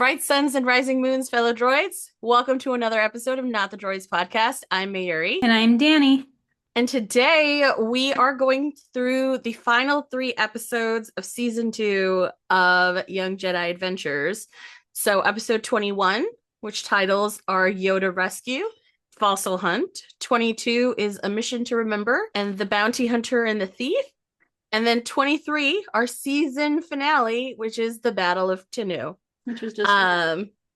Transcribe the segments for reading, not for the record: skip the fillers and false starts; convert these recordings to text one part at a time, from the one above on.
Bright suns and rising moons, fellow droids. Welcome to another episode of Not the Droids podcast. I'm Mayuri. And I'm Danny. And today we are going through the final three episodes of season 2 of Young Jedi Adventures. So, episode 21, which titles are Yoda Rescue, Fossil Hunt. 22 is A Mission to Remember, and The Bounty Hunter and the Thief. And then 23, our season finale, which is The Battle of Tanu. Which was just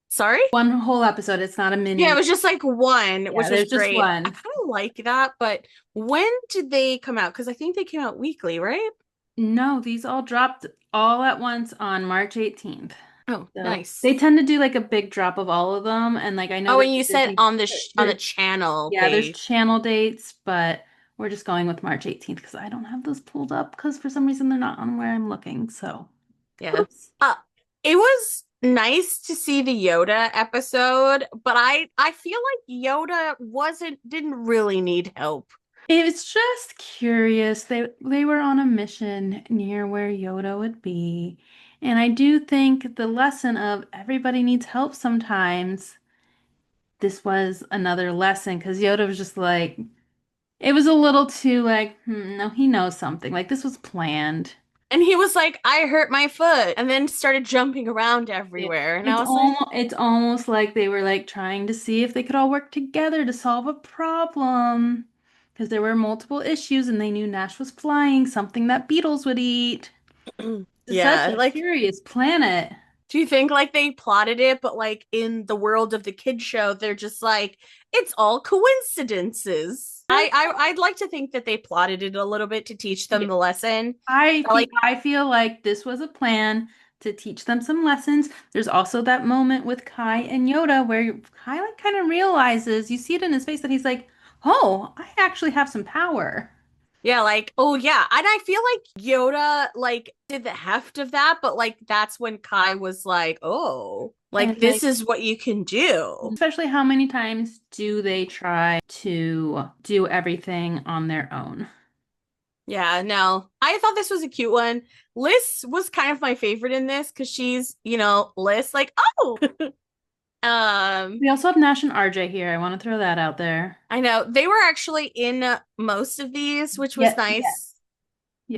Sorry? one whole episode. It's not a mini. Yeah, it was just like one, which was there's just great. one. I kind of like that, but when did they come out? Because I think they came out weekly, right? No, these all dropped all at once on March 18th. Oh, So nice. they tend to do like a big drop of all of them. And like I know Oh, that and you said on the channel yeah, there's page. channel dates, but we're just going with March 18th because I don't have those pulled up because for some reason they're not on where I'm looking. So Yeah. oops. It was nice to see the Yoda episode, but I feel like Yoda didn't really need help. It was just curious. They were on a mission near where Yoda would be. And I do think the lesson of everybody needs help sometimes, this was another lesson because Yoda was just like, it was a little too like, no, he knows something. Like this was planned. And he was like, I hurt my foot, and then started jumping around Yeah. everywhere. And I was like, It's almost like they were like trying to see if they could all work together to solve a problem. Because there were multiple issues and they knew Nash was flying, something that beetles would eat. It's such yeah, a like, curious planet. do you think like they plotted it, but like in the world of the kid show, they're just like, it's all coincidences. I'd like to think that they plotted it a little bit to teach them Yeah. the lesson. I Like, I feel like this was a plan to teach them some lessons. There's also that moment with Kai and Yoda where Kai like kind of realizes, you see it in his face that he's like, "Oh, I actually have some power." yeah, like, oh yeah. And I feel like Yoda like did the heft of that, but like that's when Kai was like, oh, like And this like is what you can do. especially how many times do they try to do everything on their own? Yeah, no. I thought this was a cute one. Liz was kind of my favorite in this because she's, Liz, like, oh. We also have Nash and RJ here. I want to throw that out there. I know they were actually in most of these, which was Yeah, yeah, nice.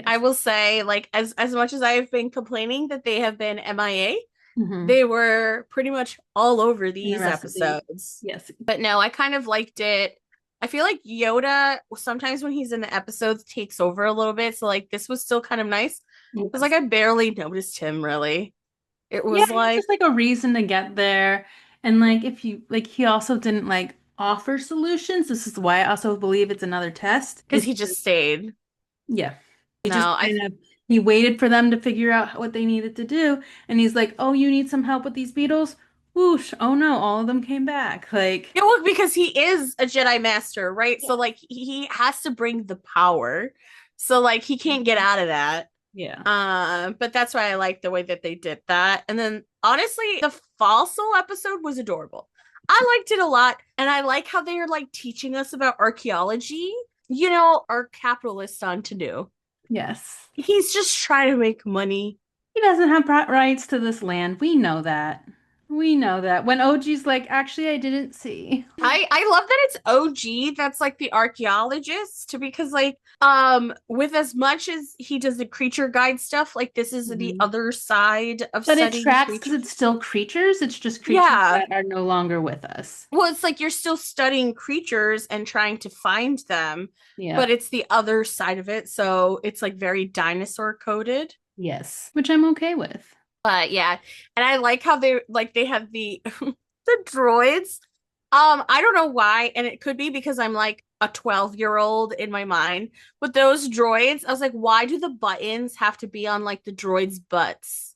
I yes. will say, like, as much as I've been complaining that they have been MIA, Hmm. they were pretty much all over In the these rest of these, episodes. yes. But no, I kind of liked it. I feel like Yoda sometimes when he's in the episodes takes over a little bit. So like this was still kind of nice. Because like Yes. I barely noticed him really. It Yeah, was it's like just like a reason to get there. And like if you like he also didn't like offer solutions. This is why I also believe it's another test. because Is he just stayed. yeah. He just No, I kind of he waited for them to figure out what they needed to do. And he's like, "Oh, you need some help with these beetles?" Whoosh. Oh no, all of them came back. Like, yeah, well, because he is a Jedi Master, right? So like he has to bring the power. So like he can't get out of that. yeah. But that's why I like the way that they did that. And then honestly, the fossil episode was adorable. I liked it a lot, and I like how they are like teaching us about archaeology. Our capitalist on to do. Yes. He's just trying to make money. He doesn't have rights to this land. We know that. We know that. When OG's like, actually, I didn't see. I love that it's OG that's like the archaeologist because like with as much as he does the creature guide stuff, like this is the Mhm. other side of But it studying tracks because creatures. it's still creatures. It's just creatures Yeah. that are no longer with us. Well, it's like you're still studying creatures and trying to find them, Yeah. but it's the other side of it. So it's like very dinosaur coded. Yes. Which I'm okay with. But yeah, and I like how they have the the droids. I don't know why, and it could be because I'm like a 12-year-old in my mind, but those droids, I was like, why do the buttons have to be on like the droids' butts?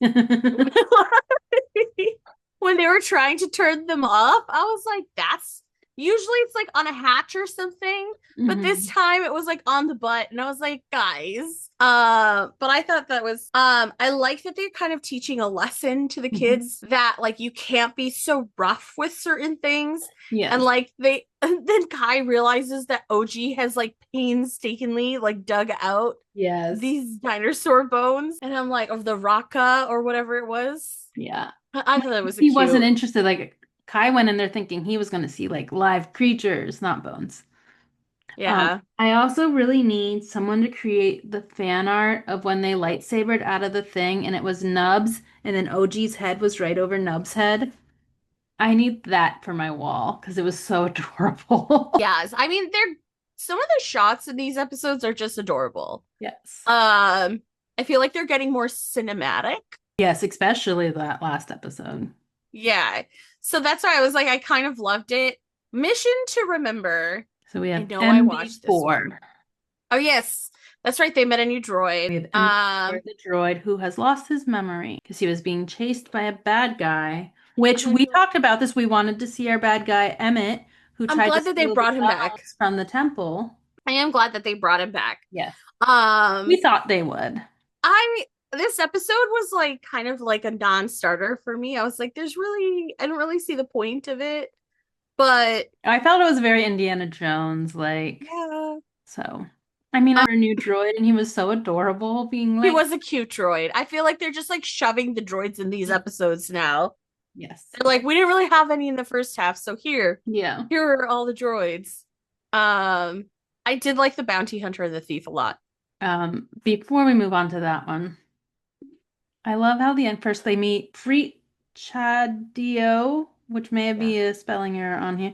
When they were trying to turn them up, I was like, that's Usually it's like on a hatch or something, but this Hmm. time it was like on the butt, and I was like, guys. But I thought that was I like that they're kind of teaching a lesson to the Hmm. kids that like you can't be so rough with certain things. And Yes. like they and then Kai realizes that OG has like painstakingly like dug out Yes. these dinosaur bones, and I'm like, of the Raka or whatever it was. Yeah. I thought that was a He wasn't cute. interested. Like Kai went in there thinking he was going to see like live creatures, not bones. Yeah. I also really need someone to create the fan art of when they lightsabered out of the thing and it was Nubs and then OG's head was right over Nubs' head. I need that for my wall because it was so adorable. Yes. I mean, they're some of the shots in these episodes are just adorable. Yes. I feel like they're getting more cinematic. Yes, especially that last episode. Yeah. So that's why I was like, I kind of loved it. Mission to Remember. So we I have know I watched this one. MB4. Oh yes. That's right. They met a new We droid. have MB4, the droid who has lost his memory because he was being chased by a bad guy, which I we know. talked about this. We wanted to see our bad guy, Emmett, who I'm tried to glad that they steal the brought him back. bones from the temple. I am glad that they brought him back. Yes. We Um, thought they would. I this episode was like kind of like a non-starter for me. I was like, I don't really see the point of it. But I felt it was very Indiana Jones, like, yeah, so. I mean, our new droid, and he was so adorable, being he like, was a cute droid. I feel like they're just like shoving the droids in these episodes now. yes. They're like, we didn't really have any in the first half, so Yeah. here are all the droids. Um, I did like the bounty hunter and the thief a lot. Before we move on to that one, I love how the end first they meet Preet Chadio, which may Yeah. be a spelling error on here,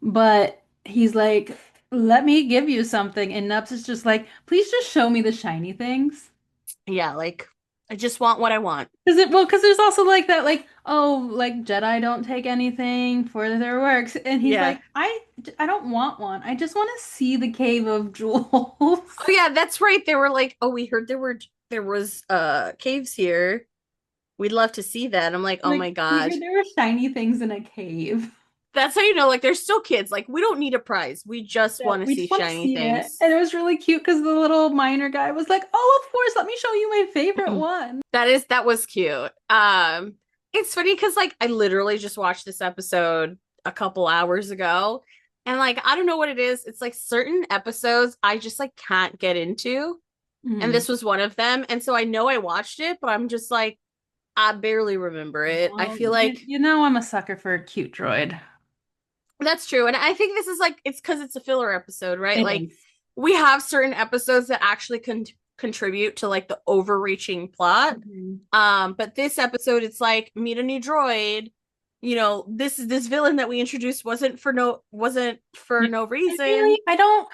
but he's like, let me give you something. And Nubs is just like, please just show me the shiny things. Yeah, like I just want what I want. Because there's also like that, like, oh, like Jedi don't take anything for their works. And he's Yeah. like, I don't want one. I just want to see the Cave of Jewels. Oh yeah, that's right. They were like, oh, we heard there was caves here. We'd love to see that. I'm like, oh Like, my we God. heard there were shiny things in a cave. That's how you know, like, they're still kids. Like, we don't need a prize. We just Yeah, want to we see just want to shiny see it. things. And it was really cute because the little miner guy was like, oh, of course, let me show you my favorite one. That was cute. It's funny because like I literally just watched this episode a couple hours ago. And like I don't know what it is. It's like certain episodes I just like can't get into. And Mm. this was one of them. And so I know I watched it, but I'm just like, I barely remember it. I Well, feel like you know I'm a sucker for a cute droid. that's true. And I think this is like it's because it's a filler episode, right? It Like is. we have certain episodes that actually contribute to like the overreaching plot. Mhm. But this episode it's like meet a new droid. You know, this villain that we introduced wasn't for Yeah. no Really, reason. I don't.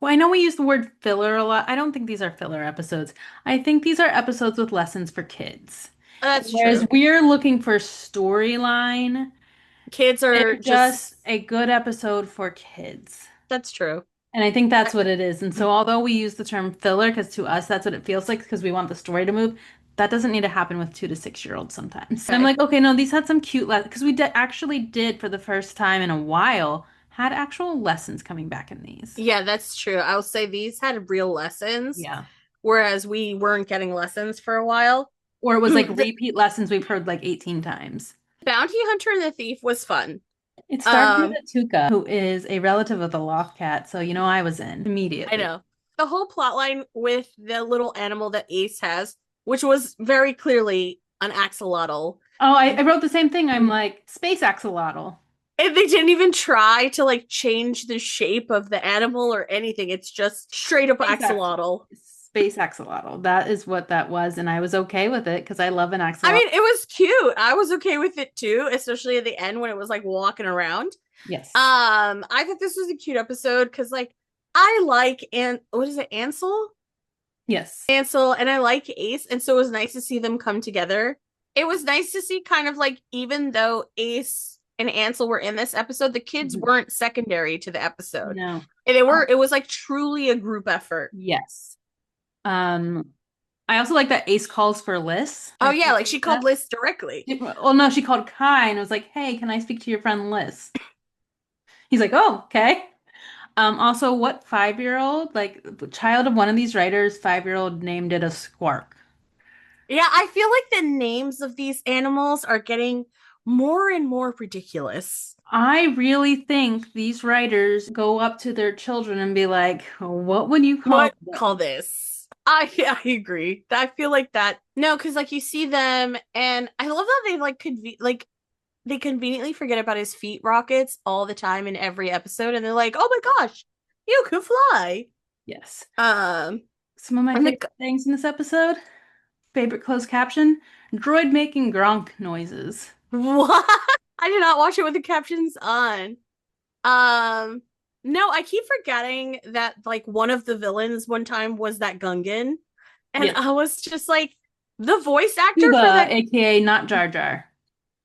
Well, I know we use the word filler a lot. I don't think these are filler episodes. I think these are episodes with lessons for kids. That's Whereas true. we're looking for storyline, Kids are they're just just a good episode for kids. that's true. And I think that's I, what it is. And so, although we use the term filler, because to us that's what it feels like, because we want the story to move, that doesn't need to happen with 2 to 6 year olds sometimes. And I'm okay. like, okay, no, these had some cute lessons, because actually did for the first time in a while had actual lessons coming back in these. Yeah, that's true. I'll say these had real lessons, Yeah. whereas we weren't getting lessons for a while. Or it was like The repeat lessons we've heard like 18 times. Bounty Hunter and the Thief was fun. It started with Um, Atuka, who is a relative of the Loth Cat. So, you know, I was in I immediately. know. The whole plot line with the little animal that Ace has, which was very clearly an axolotl. Oh, I wrote the same thing. I'm like, space axolotl. And they didn't even try to like change the shape of the animal or anything. It's just straight up Space axolotl. axolotl. Space axolotl. That is what that was, and I was okay with it because I love an I axolotl. mean, it was cute. I was okay with it too, especially at the end when it was like walking around. Yes. I thought this was a cute episode because like I like and what is it, Ansel? Yes. Ansel and I like Ace, and so it was nice to see them come together. It was nice to see kind of like even though Ace and Ansel were in this episode, the kids Mhm. weren't secondary to the episode. No. And they were Oh, it was like truly a group effort. yes. Um, I also like that Ace calls for Liz. Oh Like, yeah, like she called that. Liz directly. Well, no, she called Kai and was like, "Hey, can I speak to your friend Liz?" He's like, oh, okay. Also, what 5-year-old, like the child of one of these writers, 5-year-old named it a squark? Yeah, I feel like the names of these animals are getting more and more ridiculous. I really think these writers go up to their children and be like, what would you call What call this? this? I agree. I feel like that. No, because like you see them, and I love that they they conveniently forget about his feet rockets all the time in every episode, and they're like, "Oh my gosh, you can fly!" Yes. Um, Some of my and favorite things in this episode, favorite closed caption, droid making gronk noises. what? I did not watch it with the captions on. Um, no, I keep forgetting that like one of the villains one time was that Gungan, and Yes. I was just like, the voice actor for Cuba, that, aka not Jar Jar.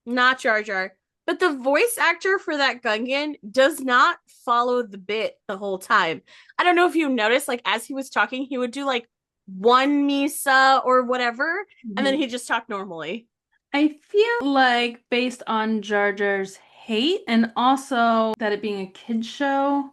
not Jar Jar, but the voice actor for that Gungan does not follow the bit the whole time. I don't know if you noticed, like as he was talking, he would do like one Misa or whatever, and then Mhm. he just talk normally. I feel like based on Jar Jar's hate and also that it being a kid's show,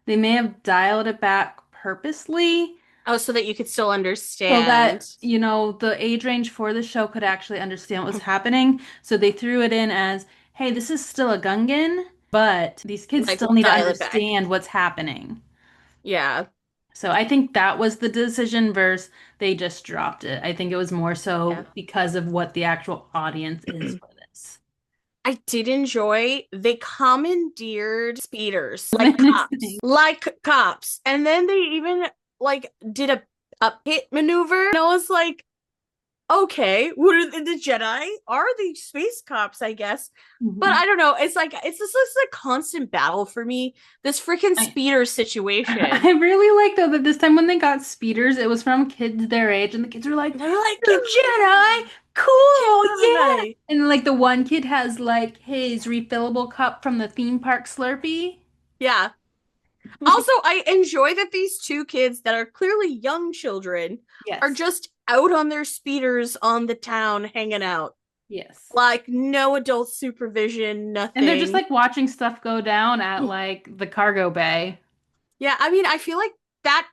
they may have dialed it back purposely Oh, so that you could still so understand. that, the age range for the show could actually understand what was happening. So they threw it in as, hey, this is still a Gungan, but these kids Like still we'll need to dial it back. understand what's happening. Yeah. So I think that was the decision versus they just dropped it. I think it was more Yeah. so because of what the actual audience is for this. I did enjoy they commandeered speeders Menacing. like cops, and then they even like did a pit maneuver, and I was like, okay, what are the Jedi? Are the space cops? I guess, but Mhm. I don't know. It's like it's just this like constant battle for me. This freaking I, speeder situation. I really like though that this time when they got speeders, it was from kids their age, and the kids were like, They're like Jedi, kill cool, yeah. everybody. And like the one kid has like his refillable cup from the theme park Slurpee. Yeah. Also, I enjoy that these two kids that are clearly young children are Yes, just out on their speeders on the town hanging out. yes. Like no adult supervision, And they're just nothing. like watching stuff go down at like the cargo bay. Yeah, I mean, I feel like that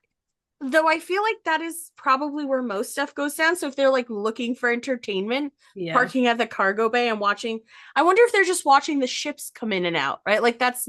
though I feel like that is probably where most stuff goes down. So if they're like looking for entertainment, Yeah. parking at the cargo bay and watching, I wonder if they're just watching the ships come in and out, right? Like That's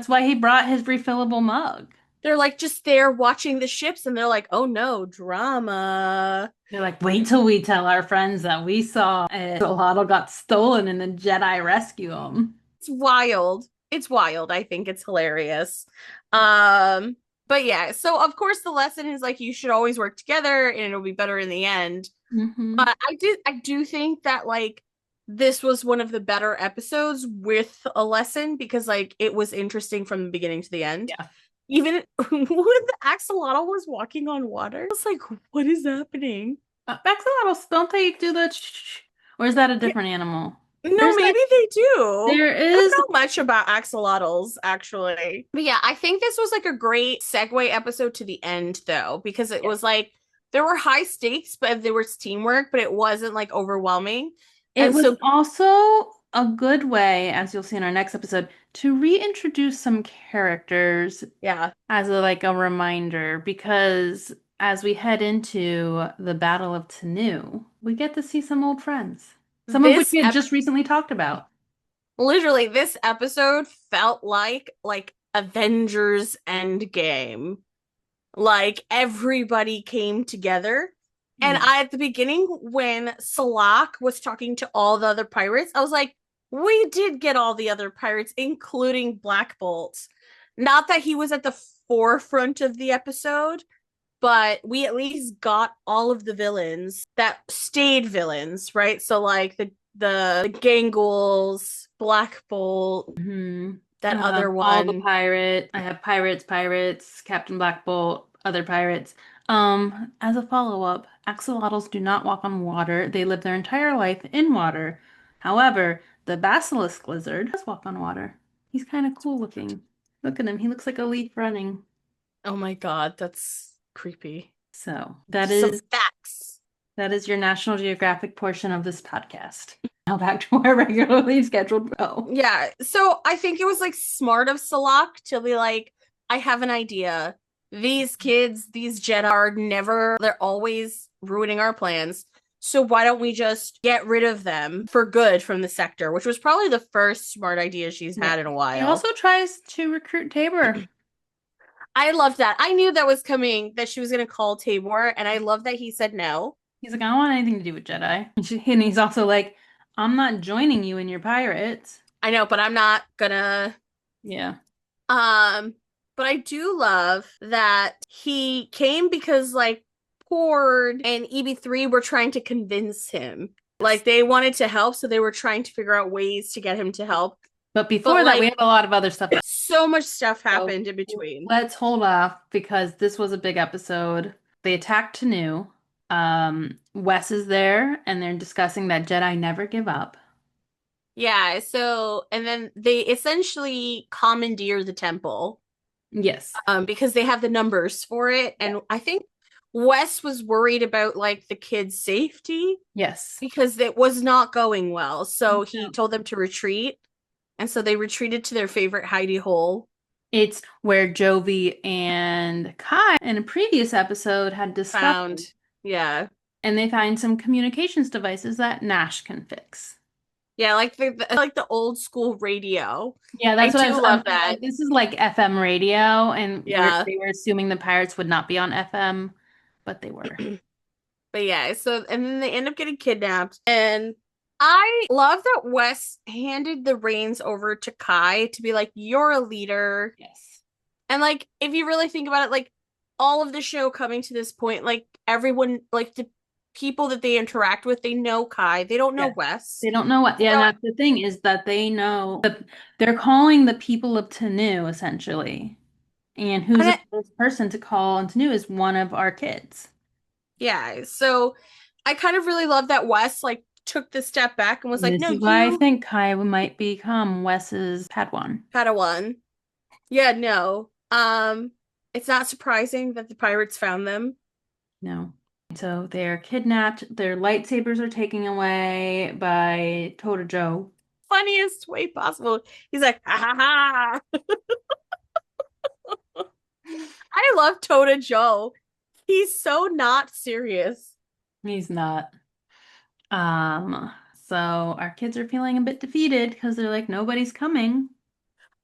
why he brought his refillable mug. they're like just there watching the ships and they're like, "Oh no, drama." They're like, wait till we tell our friends that we saw a Solado got stolen and the Jedi rescue him. It's wild. It's wild. I think it's hilarious. Um, but yeah, so of course the lesson is like you should always work together and it'll be better in the end. Hmm. But I do think that like this was one of the better episodes with a lesson because like it was interesting from the beginning to the end. Yeah. Even when the axolotl was walking on water, I was like, what is happening? Axolotls, don't they do the or is that a Yeah, different animal? no, There's maybe like they do. there I is don't know much about axolotls actually. But yeah, I think this was like a great segue episode to the end though, because it yes. was like there were high stakes, but there was teamwork, but it wasn't like overwhelming. It And was so also a good way, as you'll see in our next episode, to reintroduce some characters yeah, as a reminder because as we head into the Battle of Tanu, we get to see some old friends, some of which this we had ep- just recently talked about. literally this episode felt like Avengers Endgame. Like everybody came together. And Yeah. I at the beginning when Sellaccc was talking to all the other pirates, I was like, we did get all the other pirates, including Black Bolt. Not that he was at the forefront of the episode, but we at least got all of the villains that stayed villains, right? So like the Gangles, Black Bolt, Hmm. that other All the one. pirate. I have pirates, Captain Black Bolt, other pirates. As a follow-up, axolotls do not walk on water. They live their entire life in water. However, the basilisk lizard does walk on water. He's kind of cool looking. Look at him. He looks like a leaf running. Oh my god, that's creepy. So that Some is facts. that is your National Geographic portion of this podcast. Now back to our regularly scheduled show. Yeah. So I think it was like smart of Sellaccc to be like, I have an idea. These kids, these Jedi are never, they're always ruining our plans. So why don't we just get rid of them for good from the sector, which was probably the first smart idea she's Yeah. had in a He while. also tries to recruit Tabor. I loved that. I knew that was coming, that she was going to call Tabor, and I love that he said no. He's like, I don't want anything to do with Jedi. And he's also like, I'm not joining you in your pirates. I know, but I'm not gonna. Yeah. Um, but I do love that he came because like Pord and EB3 were trying to convince him. Like they wanted to help, so they were trying to figure out ways to get him to help. But But before that, we like have a lot of other stuff. so much stuff So happened in between. let's hold off because this was a big episode. They attacked Tanu. Wes is there, and they're discussing that Jedi never give up. Yeah, so and then they essentially commandeer the temple Yes. because they have the numbers for it. Yeah. And I think Wes was worried about like the kids' safety Yes. because it was not going well. So he No. told them to retreat. And so they retreated to their favorite hidey hole. It's where Jovi and Kai in a previous episode had Found, discovered, yeah. and they find some communications devices that Nash can fix. Yeah, like the old school radio. Yeah, I that's what do I'm love thinking, that. like this is like FM radio, and Yeah. they were assuming the pirates would not be on FM, but they were. But yeah, so and then they end up getting kidnapped. And I love that Wes handed the reins over to Kai to be like, you're a leader. Yes. And like, if you really think about it, like all of the show coming to this point, like everyone, like the people that they interact with, they know Kai. They don't know Yeah. Wes. They don't know what, They yeah, and don't, that's the thing is that they know that they're calling the people of Tanu essentially. And who's and the it, first person to call on Tanu is one of our kids. yeah. So I kind of really love that Wes like took the step back and was And like, this no, is why I you think Kai might become Wes's Padawan. had a one. Yeah, no. It's not surprising that the pirates found them. No. So they're kidnapped. Their lightsabers are taken away by Tota Joe. Funniest way possible. He's like, ha ha ha. I love Tota Joe. He's so not serious. He's not. So our kids are feeling a bit defeated because they're like, nobody's coming.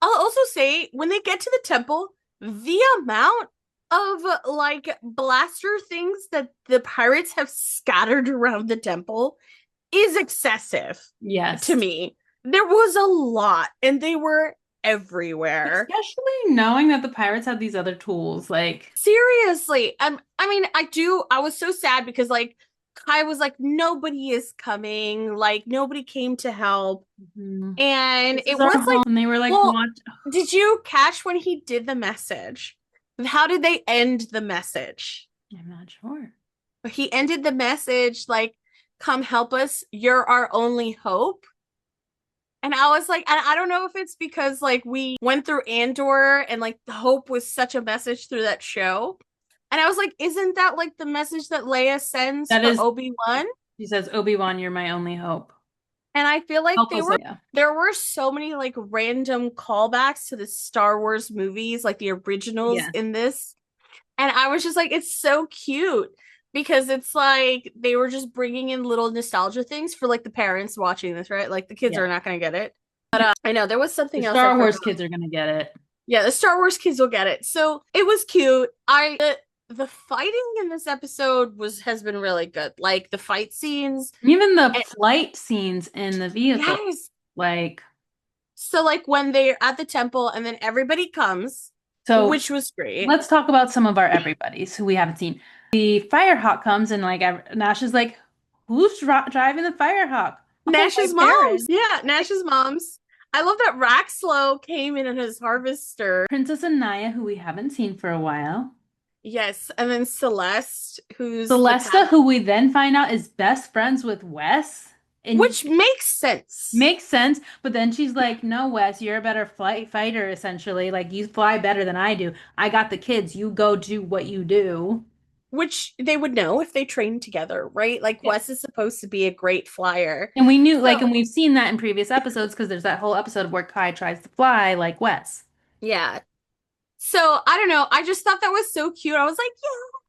I'll also say when they get to the temple, the amount of like blaster things that the pirates have scattered around the temple is excessive to Yes. me. There was a lot and they were everywhere. Especially knowing that the pirates have these other tools, like, Seriously. I mean, I was so sad because like Kai was like, nobody is coming, like nobody came to help. mhm, And this is it our was like, home. And they were like, well, what? did you catch when he did the message? How did they end the message? I'm not sure. He ended the message like, come help us. You're our only hope. And I was like, I don't know if it's because like we went through Andor and like the hope was such a message through that show. And I was like, isn't that like the message that Leia sends That for is, Obi-Wan? she says, Obi-Wan, you're my only hope. And I feel like Help us, yeah. there were so many like random callbacks to the Star Wars movies, like the originals Yeah. in this. And I was just like, it's so cute because it's like they were just bringing in little nostalgia things for like the parents watching this, right? Like the kids Yeah. are not going to get it. But I know there was The something else I Star forgot. Wars kids are gonna get it. Yeah, the Star Wars kids will get it. So it was cute. The fighting in this episode has been really good. Like the fight scenes. Even the And, flight scenes in the vehicle, yes. like, So like when they're at the temple and then everybody comes, so which was great. let's talk about some of our everybody's who we haven't seen. The Firehawk comes and like Nash is like, who's driving the Firehawk? Oh, my Nash's moms. parents. Yeah, Nash's moms. I love that Raxlow came in his harvester. Princess Anaya, who we haven't seen for a while. Yes, and then Celeste, who's the Celesta, who we then find out is best friends with Wes. And which makes sense. makes sense, but then she's like, "No, Wes, you're a better fighter, essentially. Like you fly better than I do. I got the kids. You go do what you do." which they would know if they trained together, right? Like Yeah. Wes is supposed to be a great flyer. And we knew, like, So, and we've seen that in previous episodes because there's that whole episode where Kai tries to fly like Wes. yeah. So, I don't know. I just thought that was so cute. I was like,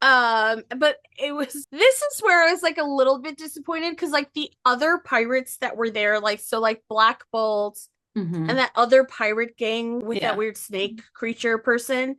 yeah. But it was this is where I was like a little bit disappointed because like the other pirates that were there, like so like Black Bolt and Hmm. that other pirate gang with that Yeah. weird snake creature person,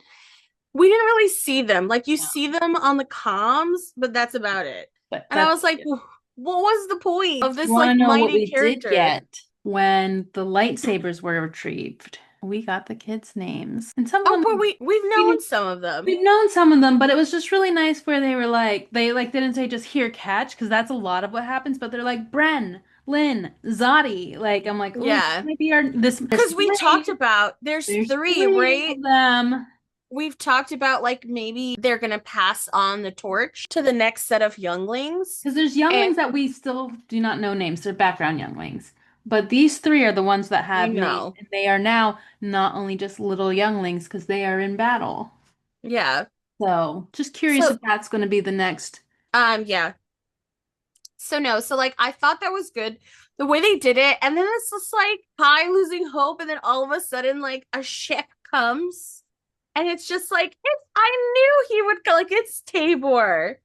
we didn't really see them. Like you No. see them on the comms, but that's about it. But And I that's was like, it. what was the point of You this want to like know what mighty we did character? get when the lightsabers were retrieved? We got the kids' names. And some Oh, of but them we've we known knew, some of them. we've known some of them, but it was just really nice where they were like they like didn't say just here catch because that's a lot of what happens, but they're like Bren, Lynn, Zadi. Like I'm like, ooh, this Yeah. might be our this there's Because we talked three. about there's There's three, three right? of them. We've talked about like maybe they're gonna pass on the torch to the next set of younglings. Because there's And younglings that we still do not know names. They're background younglings. But these three are the ones that we have names, know. and they are now not only just little younglings because they are in battle. Yeah. So just curious So if that's going to be the next. yeah. So no, so like I thought that was good the way they did it, and then it's just like Kai losing hope, and then all of a sudden like a ship comes, and it's just like I knew he would go, like it's Tabor,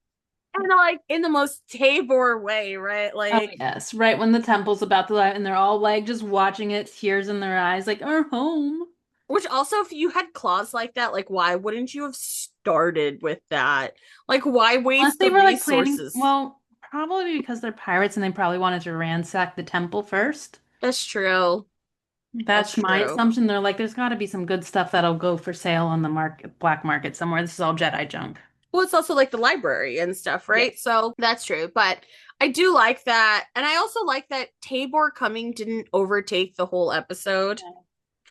and like in the most Tabor way, right? Oh Like yes, right when the temple's about to light, and they're all like just watching it, tears in their eyes, like our home. which also if you had claws like that, like why wouldn't you have started with that? Like why Unless waste they the were like planning, resources? well, probably because they're pirates and they probably wanted to ransack the temple first. That's true. That's That's my true. assumption. They're like, there's got to be some good stuff that'll go for sale on the market, black market somewhere. This is all Jedi junk. Well, it's also like the library and stuff, Yes. right? So that's true. But I do like that. And I also like that Tabor coming didn't overtake the whole episode.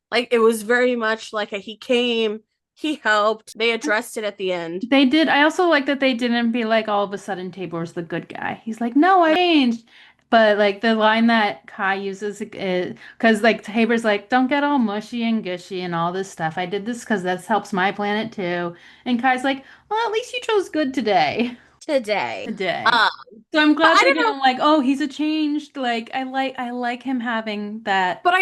Like it was very much like he came, he helped, they addressed it at the end. They did. I also like that they didn't be like all of a sudden Tabor's the good guy. He's like, no, I changed. But like the line that Kai uses is because like Tabor's like, don't get all mushy and gushy and all this stuff. I did this because this helps my planet too. And Kai's like, well, at least you chose good today. Today. Today. Um, So I'm but glad I they don't know, didn't like, oh, he's a changed. Like I like him having that. but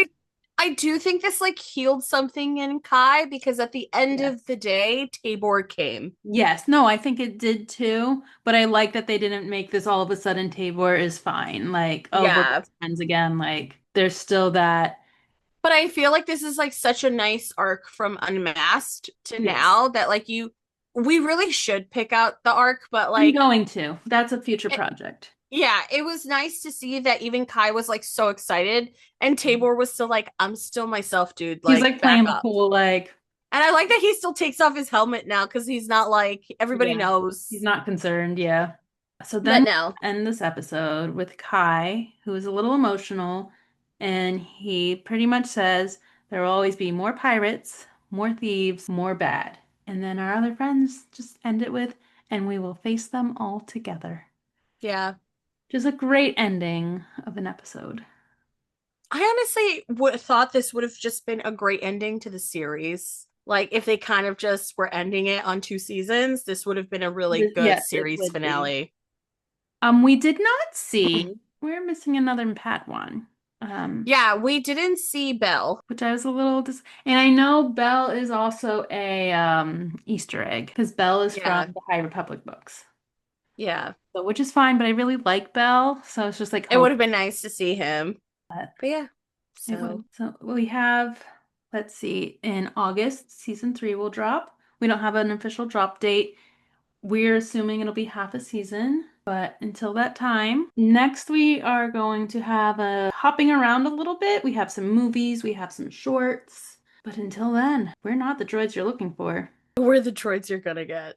I do think this like healed something in Kai because at the end Yes. of the day, Tabor came. Yes, no, I think it did too, but I like that they didn't make this all of a sudden Tabor is fine. Like, oh, we're Yeah. best friends again. Like, there's still that. But I feel like this is like such a nice arc from Unmasked to Yes, now that like we really should pick out the arc, but I'm like going to. That's a future it, project. yeah, it was nice to see that even Kai was like so excited and Tabor was still like, I'm still myself, dude, He's like like back playing the up. cool, like, And I like that he still takes off his helmet now because he's not like everybody yeah, he's knows. not concerned. Yeah. So But then no. we end this episode with Kai, who is a little emotional, and he pretty much says there will always be more pirates, more thieves, more bad. And then our other friends just end it with, and we will face them all together. Yeah. Just a great ending of an episode. I honestly would thought this would have just been a great ending to the series. Like if they kind of just were ending it on two seasons, this would have been a really good Yes, it series would be. finale. We did not see. We're missing another Padawan. Yeah, we didn't see Belle. Which I was a little and I know Belle is also a Easter egg because Belle is Yeah, from the High Republic books. yeah. So which is fine, but I really like Belle, so it's just like It would hope have been nice to see him. that But yeah, it so would. So we have, let's see, in August, season 3 will drop. We don't have an official drop date. We're assuming it'll be half a season, but until that time, next we are going to have a hopping around a little bit. We have some movies, we have some shorts, but until then, we're not the droids you're looking for. we're the droids you're gonna get.